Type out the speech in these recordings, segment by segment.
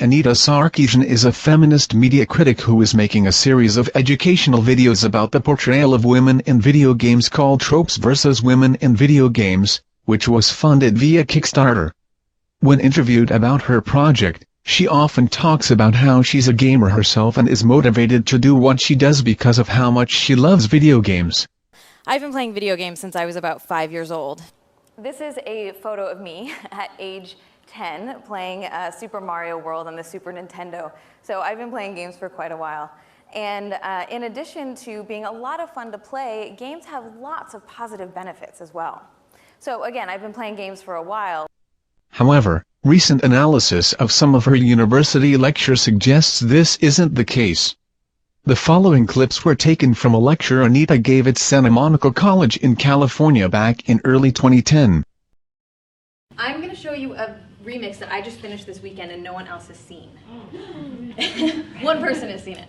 Anita Sarkeesian is a feminist media critic who is making a series of educational videos about the portrayal of women in video games called Tropes vs. Women in Video Games, which was funded via Kickstarter. When interviewed about her project, she often talks about how she's a gamer herself and is motivated to do what she does because of how much she loves video games. I've been playing video games since I was about 5 years old. This is a photo of me at age 10 playing Super Mario World on the Super Nintendo. So I've been playing games for quite a while. And in addition to being a lot of fun to play, games have lots of positive benefits as well. So again, I've been playing games for a while. However, recent analysis of some of her university lectures suggests this isn't the case. The following clips were taken from a lecture Anita gave at Santa Monica College in California back in early 2010. I'm going to show you a remix that I just finished this weekend and no one else has seen. One person has seen it.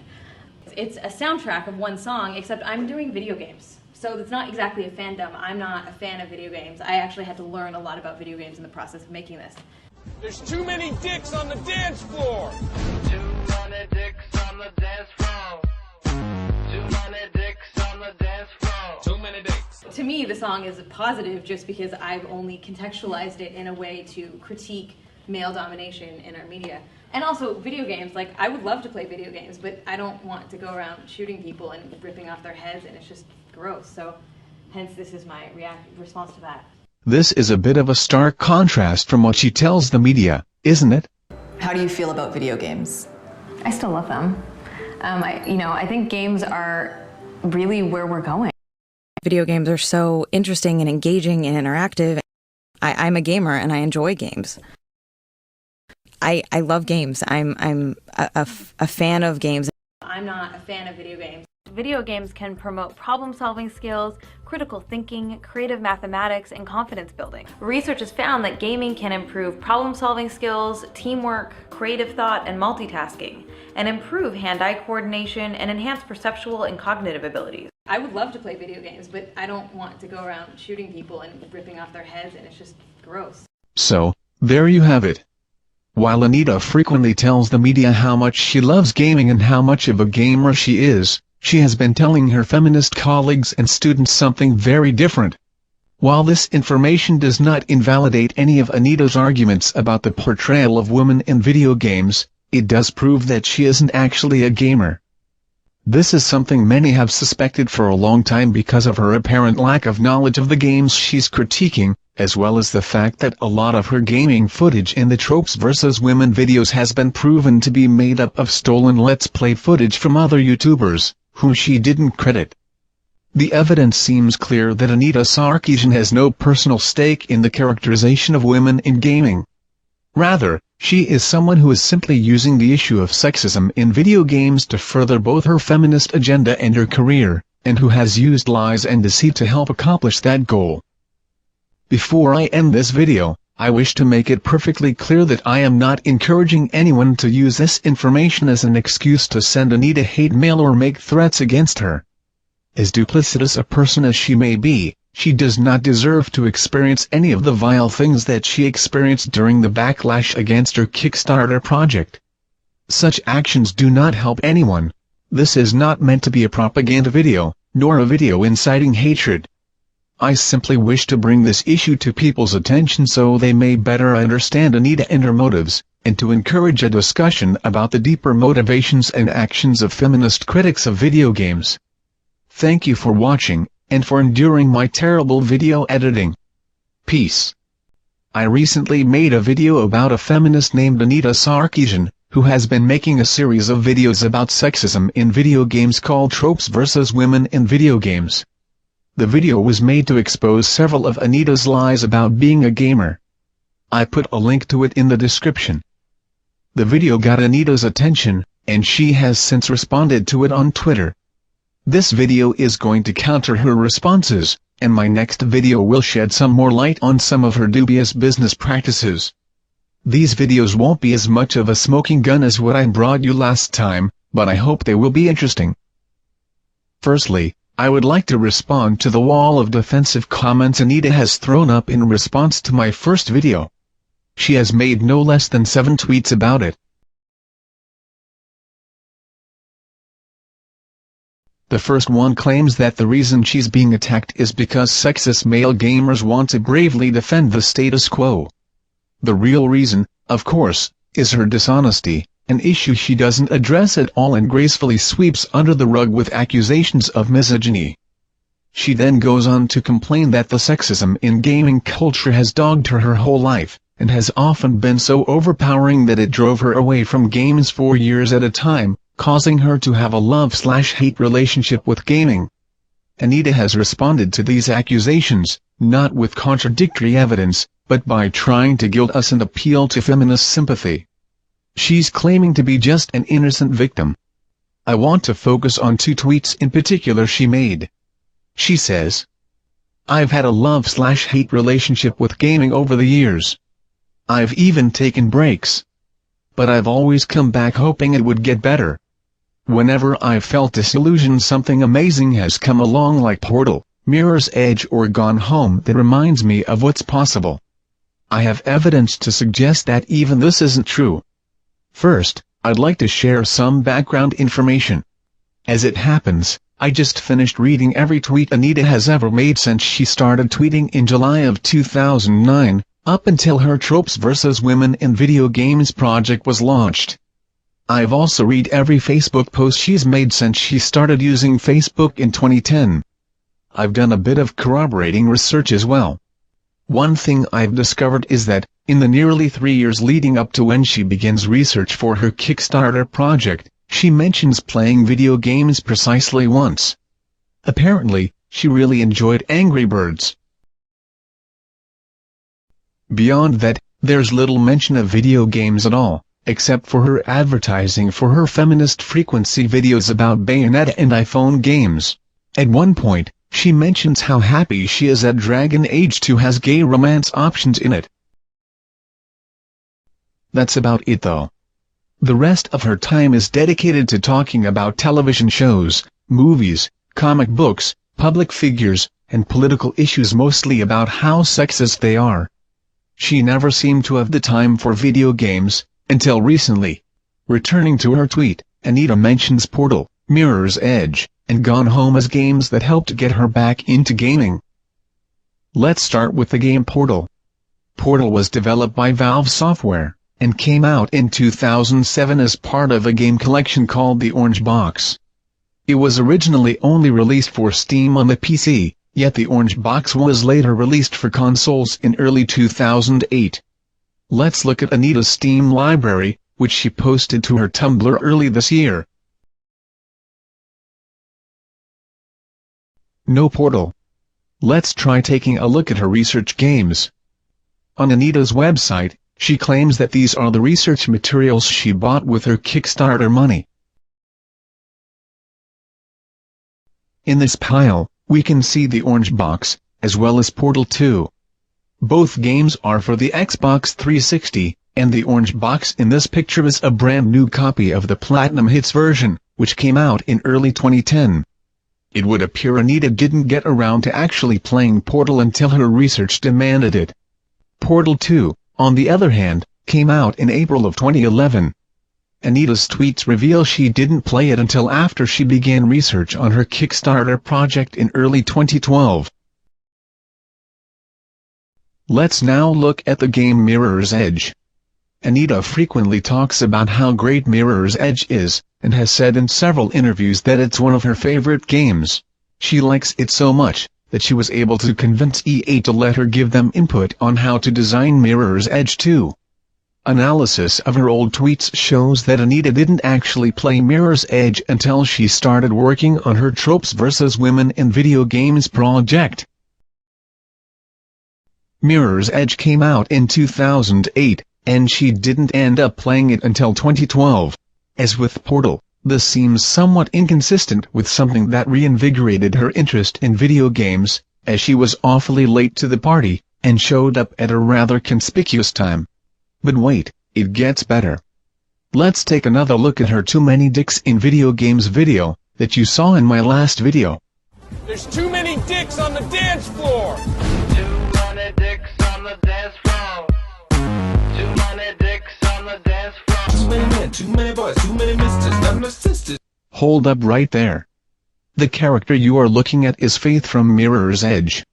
It's a soundtrack of one song, except I'm doing video games. So it's not exactly a fandom. I'm not a fan of video games. I actually had to learn a lot about video games in the process of making this. There's too many dicks on the dance floor! Too many dicks on the dance floor. Too many dicks on the dance floor. Too many dicks. To me, the song is positive just because I've only contextualized it in a way to critique male domination in our media. And also video games, like I would love to play video games, but I don't want to go around shooting people and ripping off their heads, and it's just gross. So hence this is my response to that. This is a bit of a stark contrast from what she tells the media, isn't it? How do you feel about video games? I still love them. I think games are really where we're going. Video games are so interesting and engaging and interactive. I'm a gamer and I enjoy games. I love games. I'm a fan of games. I'm not a fan of video games. Video games can promote problem-solving skills, critical thinking, creative mathematics, and confidence building. Research has found that gaming can improve problem-solving skills, teamwork, creative thought, and multitasking, and improve hand-eye coordination and enhance perceptual and cognitive abilities. I would love to play video games, but I don't want to go around shooting people and ripping off their heads, and it's just gross. So, there you have it. While Anita frequently tells the media how much she loves gaming and how much of a gamer she is, she has been telling her feminist colleagues and students something very different. While this information does not invalidate any of Anita's arguments about the portrayal of women in video games, it does prove that she isn't actually a gamer. This is something many have suspected for a long time because of her apparent lack of knowledge of the games she's critiquing, as well as the fact that a lot of her gaming footage in the Tropes vs. Women videos has been proven to be made up of stolen Let's Play footage from other YouTubers, whom she didn't credit. The evidence seems clear that Anita Sarkeesian has no personal stake in the characterization of women in gaming. Rather, she is someone who is simply using the issue of sexism in video games to further both her feminist agenda and her career, and who has used lies and deceit to help accomplish that goal. Before I end this video, I wish to make it perfectly clear that I am not encouraging anyone to use this information as an excuse to send Anita hate mail or make threats against her. As duplicitous a person as she may be, she does not deserve to experience any of the vile things that she experienced during the backlash against her Kickstarter project. Such actions do not help anyone. This is not meant to be a propaganda video, nor a video inciting hatred. I simply wish to bring this issue to people's attention so they may better understand Anita and her motives, and to encourage a discussion about the deeper motivations and actions of feminist critics of video games. Thank you for watching, and for enduring my terrible video editing. Peace. I recently made a video about a feminist named Anita Sarkeesian, who has been making a series of videos about sexism in video games called Tropes vs. Women in Video Games. The video was made to expose several of Anita's lies about being a gamer. I put a link to it in the description. The video got Anita's attention, and she has since responded to it on Twitter. This video is going to counter her responses, and my next video will shed some more light on some of her dubious business practices. These videos won't be as much of a smoking gun as what I brought you last time, but I hope they will be interesting. Firstly, I would like to respond to the wall of defensive comments Anita has thrown up in response to my first video. She has made no less than 7 tweets about it. The first one claims that the reason she's being attacked is because sexist male gamers want to bravely defend the status quo. The real reason, of course, is her dishonesty, an issue she doesn't address at all and gracefully sweeps under the rug with accusations of misogyny. She then goes on to complain that the sexism in gaming culture has dogged her whole life, and has often been so overpowering that it drove her away from games for years at a time, causing her to have a love-slash-hate relationship with gaming. Anita has responded to these accusations, not with contradictory evidence, but by trying to gild us and appeal to feminist sympathy. She's claiming to be just an innocent victim. I want to focus on two tweets in particular she made. She says, "I've had a love-slash-hate relationship with gaming over the years. I've even taken breaks. But I've always come back hoping it would get better. Whenever I've felt disillusioned, something amazing has come along like Portal, Mirror's Edge or Gone Home that reminds me of what's possible. I have evidence to suggest that even this isn't true. First, I'd like to share some background information. As it happens, I just finished reading every tweet Anita has ever made since she started tweeting in July of 2009, up until her Tropes vs. Women in Video Games project was launched. I've also read every Facebook post she's made since she started using Facebook in 2010. I've done a bit of corroborating research as well. One thing I've discovered is that, in the nearly 3 years leading up to when she begins research for her Kickstarter project, she mentions playing video games precisely once. Apparently, she really enjoyed Angry Birds. Beyond that, there's little mention of video games at all, except for her advertising for her feminist frequency videos about Bayonetta and iPhone games. At one point, she mentions how happy she is that Dragon Age 2 has gay romance options in it. That's about it though. The rest of her time is dedicated to talking about television shows, movies, comic books, public figures, and political issues, mostly about how sexist they are. She never seemed to have the time for video games, until recently. Returning to her tweet, Anita mentions Portal, Mirror's Edge, and Gone Home as games that helped get her back into gaming. Let's start with the game Portal. Portal was developed by Valve Software, and came out in 2007 as part of a game collection called the Orange Box. It was originally only released for Steam on the PC, yet the Orange Box was later released for consoles in early 2008. Let's look at Anita's Steam library, which she posted to her Tumblr early this year. No Portal. Let's try taking a look at her research games. On Anita's website, she claims that these are the research materials she bought with her Kickstarter money. In this pile, we can see the Orange Box, as well as Portal 2. Both games are for the Xbox 360, and the Orange Box in this picture is a brand new copy of the Platinum Hits version, which came out in early 2010. It would appear Anita didn't get around to actually playing Portal until her research demanded it. Portal 2, on the other hand, came out in April of 2011. Anita's tweets reveal she didn't play it until after she began research on her Kickstarter project in early 2012. Let's now look at the game Mirror's Edge. Anita frequently talks about how great Mirror's Edge is, and has said in several interviews that it's one of her favorite games. She likes it so much that she was able to convince EA to let her give them input on how to design Mirror's Edge 2. Analysis of her old tweets shows that Anita didn't actually play Mirror's Edge until she started working on her Tropes vs. Women in Video Games project. Mirror's Edge came out in 2008, and she didn't end up playing it until 2012. As with Portal, this seems somewhat inconsistent with something that reinvigorated her interest in video games, as she was awfully late to the party, and showed up at a rather conspicuous time. But wait, it gets better. Let's take another look at her Too Many Dicks in Video Games video, that you saw in my last video. There's too many dicks on the dance floor! Too many dicks on the dance floor. Too many dicks on the dance floor. Too many men, too many boys, too many misters, not enough sisters. Hold up right there. The character you are looking at is Faith from Mirror's Edge.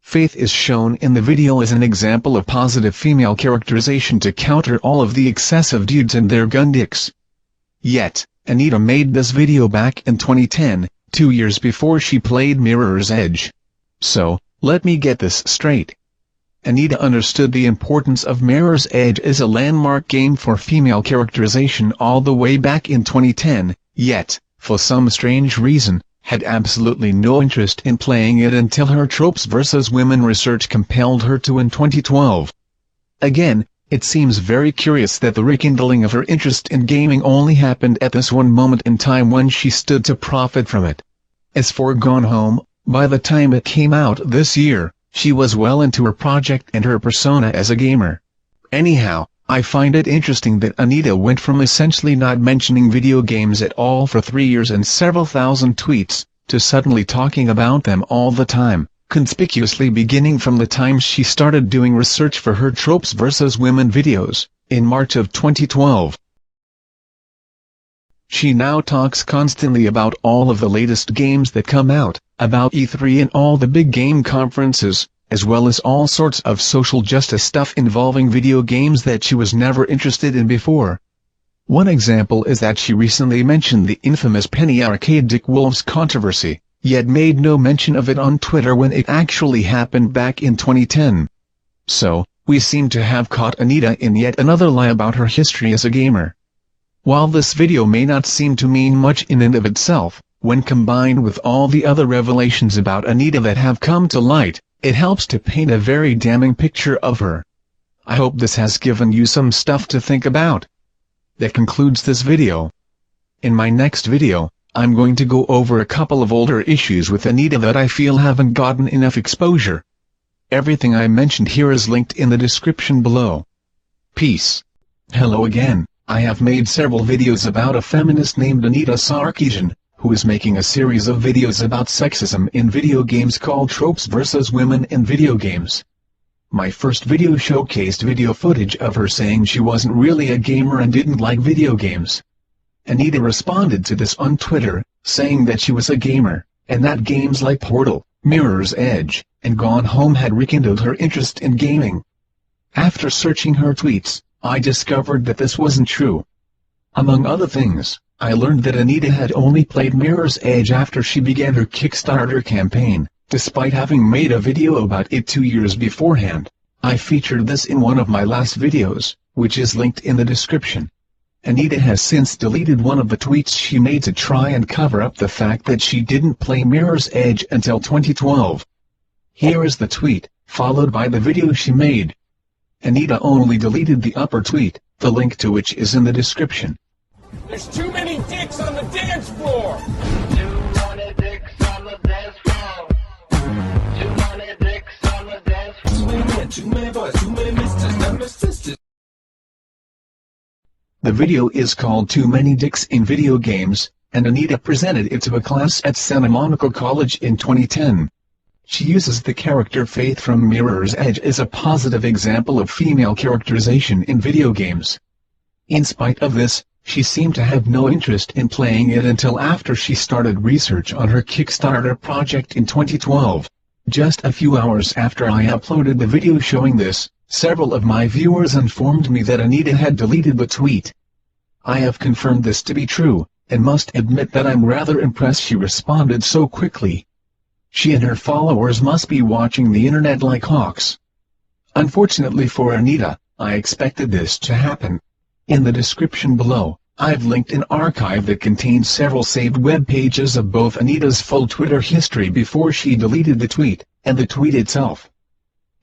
Faith is shown in the video as an example of positive female characterization to counter all of the excessive dudes and their gun dicks. Yet, Anita made this video back in 2010, 2 years before she played Mirror's Edge. So, let me get this straight. Anita understood the importance of Mirror's Edge as a landmark game for female characterization all the way back in 2010, yet, for some strange reason, had absolutely no interest in playing it until her Tropes vs. Women research compelled her to in 2012. Again, it seems very curious that the rekindling of her interest in gaming only happened at this one moment in time when she stood to profit from it. As for Gone Home, by the time it came out this year, she was well into her project and her persona as a gamer. Anyhow, I find it interesting that Anita went from essentially not mentioning video games at all for 3 years and several thousand tweets, to suddenly talking about them all the time, conspicuously beginning from the time she started doing research for her Tropes vs. Women videos, in March of 2012. She now talks constantly about all of the latest games that come out, about E3 and all the big game conferences, as well as all sorts of social justice stuff involving video games that she was never interested in before. One example is that she recently mentioned the infamous Penny Arcade Dick Wolves controversy, yet made no mention of it on Twitter when it actually happened back in 2010. So, we seem to have caught Anita in yet another lie about her history as a gamer. While this video may not seem to mean much in and of itself, when combined with all the other revelations about Anita that have come to light, it helps to paint a very damning picture of her. I hope this has given you some stuff to think about. That concludes this video. In my next video, I'm going to go over a couple of older issues with Anita that I feel haven't gotten enough exposure. Everything I mentioned here is linked in the description below. Peace. Hello again. I have made several videos about a feminist named Anita Sarkeesian, who is making a series of videos about sexism in video games called Tropes vs. Women in Video Games. My first video showcased video footage of her saying she wasn't really a gamer and didn't like video games. Anita responded to this on Twitter, saying that she was a gamer, and that games like Portal, Mirror's Edge, and Gone Home had rekindled her interest in gaming. After searching her tweets, I discovered that this wasn't true. Among other things, I learned that Anita had only played Mirror's Edge after she began her Kickstarter campaign, despite having made a video about it 2 years beforehand. I featured this in one of my last videos, which is linked in the description. Anita has since deleted one of the tweets she made to try and cover up the fact that she didn't play Mirror's Edge until 2012. Here is the tweet, followed by the video she made. Anita only deleted the upper tweet, the link to which is in the description. There's too many dicks on the dance floor! Too many dicks on the dance floor. Too many dicks on the dance floor. Too many men, too many boys, too many misters and Miss Sisters. The video is called Too Many Dicks in Video Games, and Anita presented it to a class at Santa Monica College in 2010. She uses the character Faith from Mirror's Edge as a positive example of female characterization in video games. In spite of this, she seemed to have no interest in playing it until after she started research on her Kickstarter project in 2012. Just a few hours after I uploaded the video showing this, several of my viewers informed me that Anita had deleted the tweet. I have confirmed this to be true, and must admit that I'm rather impressed she responded so quickly. She and her followers must be watching the internet like hawks. Unfortunately for Anita, I expected this to happen. In the description below, I've linked an archive that contains several saved web pages of both Anita's full Twitter history before she deleted the tweet, and the tweet itself.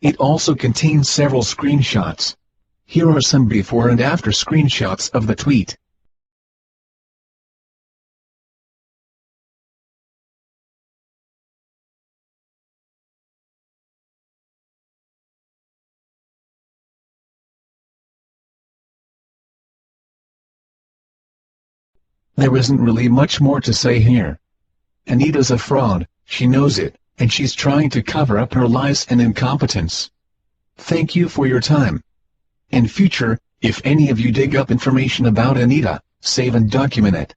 It also contains several screenshots. Here are some before and after screenshots of the tweet. There isn't really much more to say here. Anita's a fraud, she knows it, and she's trying to cover up her lies and incompetence. Thank you for your time. In future, if any of you dig up information about Anita, save and document it.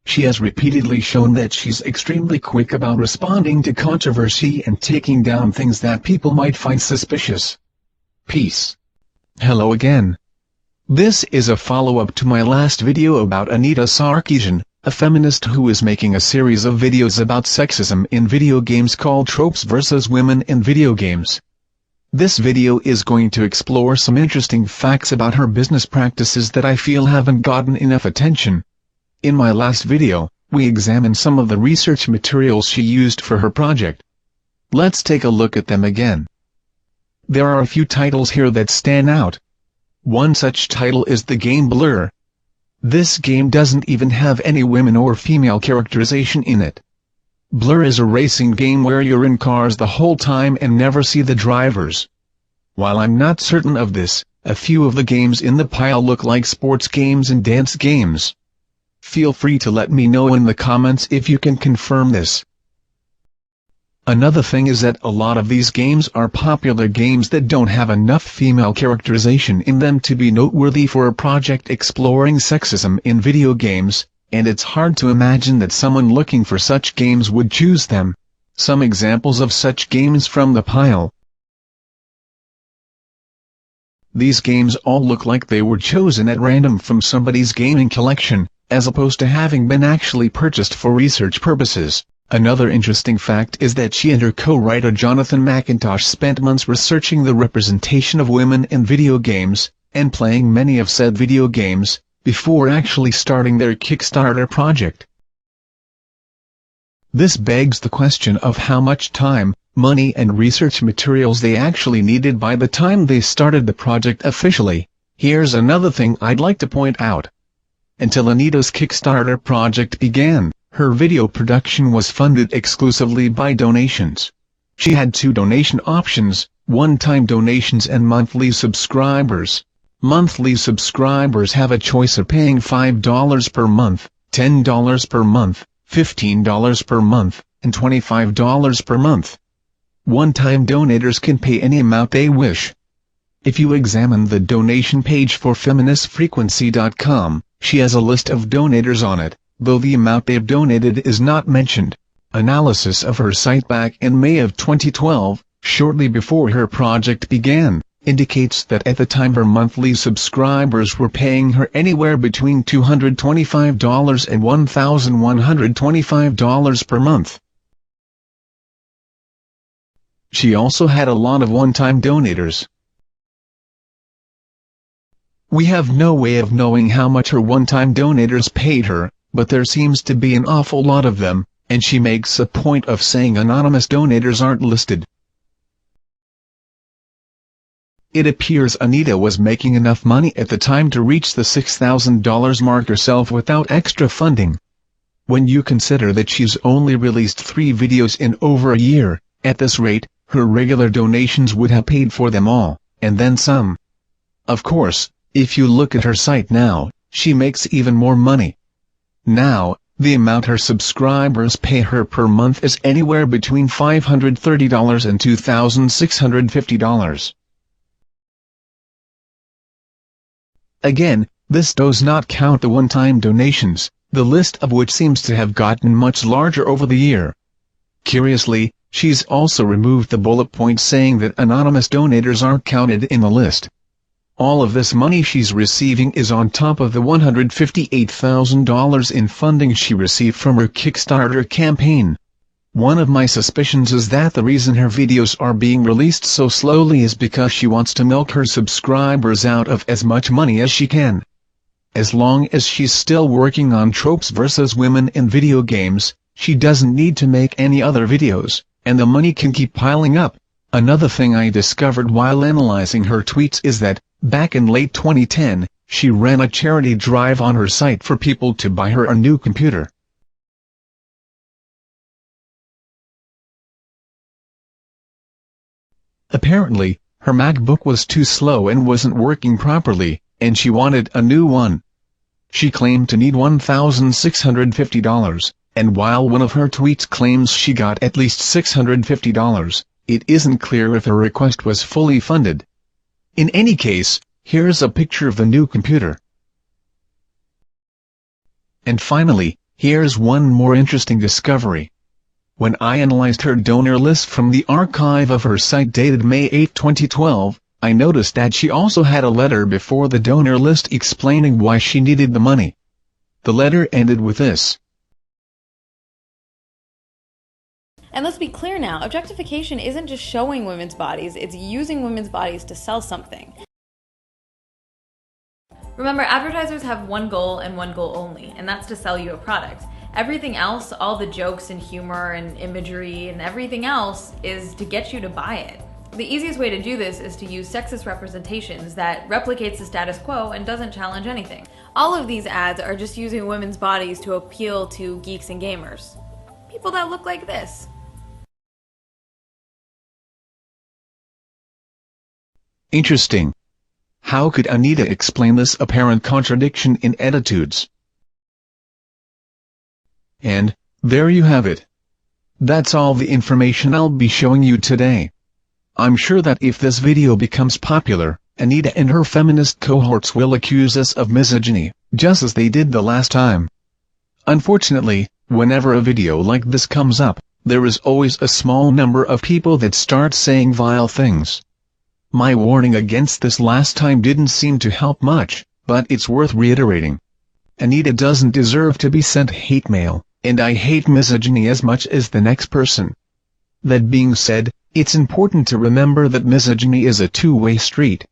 She has repeatedly shown that she's extremely quick about responding to controversy and taking down things that people might find suspicious. Peace. Hello again. This is a follow-up to my last video about Anita Sarkeesian, a feminist who is making a series of videos about sexism in video games called Tropes vs. Women in Video Games. This video is going to explore some interesting facts about her business practices that I feel haven't gotten enough attention. In my last video, we examined some of the research materials she used for her project. Let's take a look at them again. There are a few titles here that stand out. One such title is the game Blur. This game doesn't even have any women or female characterization in it. Blur is a racing game where you're in cars the whole time and never see the drivers. While I'm not certain of this, a few of the games in the pile look like sports games and dance games. Feel free to let me know in the comments if you can confirm this. Another thing is that a lot of these games are popular games that don't have enough female characterization in them to be noteworthy for a project exploring sexism in video games, and it's hard to imagine that someone looking for such games would choose them. Some examples of such games from the pile. These games all look like they were chosen at random from somebody's gaming collection, as opposed to having been actually purchased for research purposes. Another interesting fact is that she and her co-writer Jonathan McIntosh spent months researching the representation of women in video games, and playing many of said video games, before actually starting their Kickstarter project. This begs the question of how much time, money and research materials they actually needed by the time they started the project officially. Here's another thing I'd like to point out. Until Anita's Kickstarter project began, her video production was funded exclusively by donations. She had two donation options, one-time donations and monthly subscribers. Monthly subscribers have a choice of paying $5 per month, $10 per month, $15 per month, and $25 per month. One-time donators can pay any amount they wish. If you examine the donation page for feministfrequency.com, she has a list of donators on it, though the amount they've donated is not mentioned. Analysis of her site back in May of 2012, shortly before her project began, indicates that at the time her monthly subscribers were paying her anywhere between $225 and $1,125 per month. She also had a lot of one-time donators. We have no way of knowing how much her one-time donators paid her, but there seems to be an awful lot of them, and she makes a point of saying anonymous donators aren't listed. It appears Anita was making enough money at the time to reach the $6,000 mark herself without extra funding. When you consider that she's only released 3 videos in over a year, at this rate, her regular donations would have paid for them all, and then some. Of course, if you look at her site now, she makes even more money. Now, the amount her subscribers pay her per month is anywhere between $530 and $2,650. Again, this does not count the one-time donations, the list of which seems to have gotten much larger over the year. Curiously, she's also removed the bullet point saying that anonymous donators aren't counted in the list. All of this money she's receiving is on top of the $158,000 in funding she received from her Kickstarter campaign. One of my suspicions is that the reason her videos are being released so slowly is because she wants to milk her subscribers out of as much money as she can. As long as she's still working on Tropes vs. Women in Video Games, she doesn't need to make any other videos, and the money can keep piling up. Another thing I discovered while analyzing her tweets is that, back in late 2010, she ran a charity drive on her site for people to buy her a new computer. Apparently, her MacBook was too slow and wasn't working properly, and she wanted a new one. She claimed to need $1,650, and while one of her tweets claims she got at least $650, it isn't clear if her request was fully funded. In any case, here's a picture of the new computer. And finally, Here's one more interesting discovery. When I analyzed her donor list from the archive of her site dated May 8, 2012, I noticed that she also had a letter before the donor list explaining why she needed the money. The letter ended with this. And let's be clear now, objectification isn't just showing women's bodies, it's using women's bodies to sell something. Remember, advertisers have one goal and one goal only, and that's to sell you a product. Everything else, all the jokes and humor and imagery and everything else, is to get you to buy it. The easiest way to do this is to use sexist representations that replicates the status quo and doesn't challenge anything. All of these ads are just using women's bodies to appeal to geeks and gamers. People that look like this. Interesting. How could Anita explain this apparent contradiction in attitudes? And there you have it. That's all the information I'll be showing you today. I'm sure that if this video becomes popular, Anita and her feminist cohorts will accuse us of misogyny, just as they did the last time. Unfortunately, whenever a video like this comes up, there is always a small number of people that start saying vile things. My warning against this last time didn't seem to help much, but it's worth reiterating. Anita doesn't deserve to be sent hate mail, and I hate misogyny as much as the next person. That being said, it's important to remember that misogyny is a two-way street.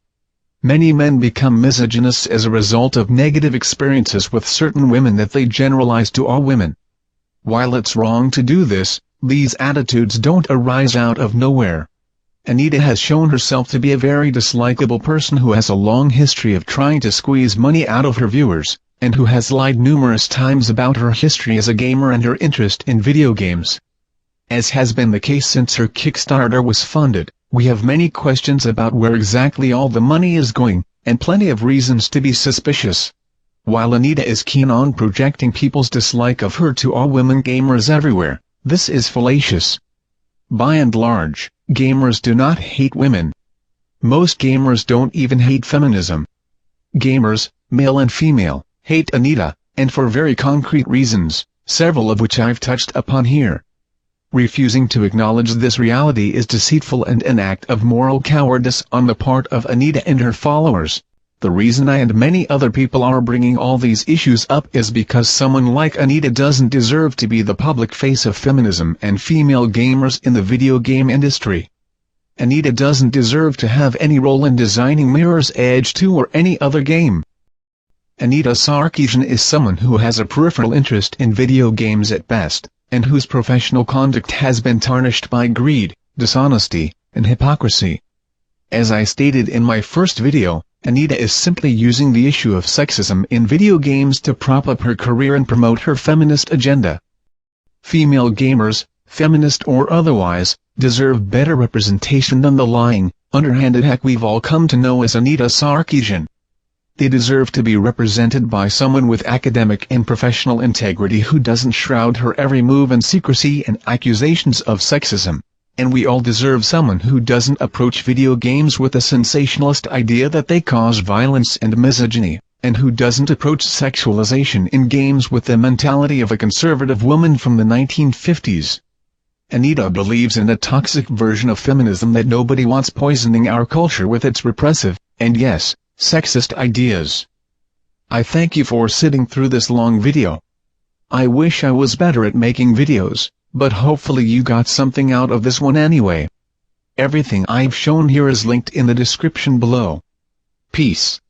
Many men become misogynists as a result of negative experiences with certain women that they generalize to all women. While it's wrong to do this, these attitudes don't arise out of nowhere. Anita has shown herself to be a very dislikable person who has a long history of trying to squeeze money out of her viewers, and who has lied numerous times about her history as a gamer and her interest in video games. As has been the case since her Kickstarter was funded, we have many questions about where exactly all the money is going, and plenty of reasons to be suspicious. While Anita is keen on projecting people's dislike of her to all women gamers everywhere, this is fallacious. By and large, gamers do not hate women. Most gamers don't even hate feminism. Gamers, male and female, hate Anita, and for very concrete reasons, several of which I've touched upon here. Refusing to acknowledge this reality is deceitful and an act of moral cowardice on the part of Anita and her followers. The reason I and many other people are bringing all these issues up is because someone like Anita doesn't deserve to be the public face of feminism and female gamers in the video game industry. Anita doesn't deserve to have any role in designing Mirror's Edge 2 or any other game. Anita Sarkeesian is someone who has a peripheral interest in video games at best, and whose professional conduct has been tarnished by greed, dishonesty, and hypocrisy. As I stated in my first video, Anita is simply using the issue of sexism in video games to prop up her career and promote her feminist agenda. Female gamers, feminist or otherwise, deserve better representation than the lying, underhanded hack we've all come to know as Anita Sarkeesian. They deserve to be represented by someone with academic and professional integrity who doesn't shroud her every move in secrecy and accusations of sexism. And we all deserve someone who doesn't approach video games with a sensationalist idea that they cause violence and misogyny, and who doesn't approach sexualization in games with the mentality of a conservative woman from the 1950s. Anita believes in a toxic version of feminism that nobody wants poisoning our culture with its repressive, and yes, sexist ideas. I thank you for sitting through this long video. I wish I was better at making videos, but hopefully you got something out of this one anyway. Everything I've shown here is linked in the description below. Peace.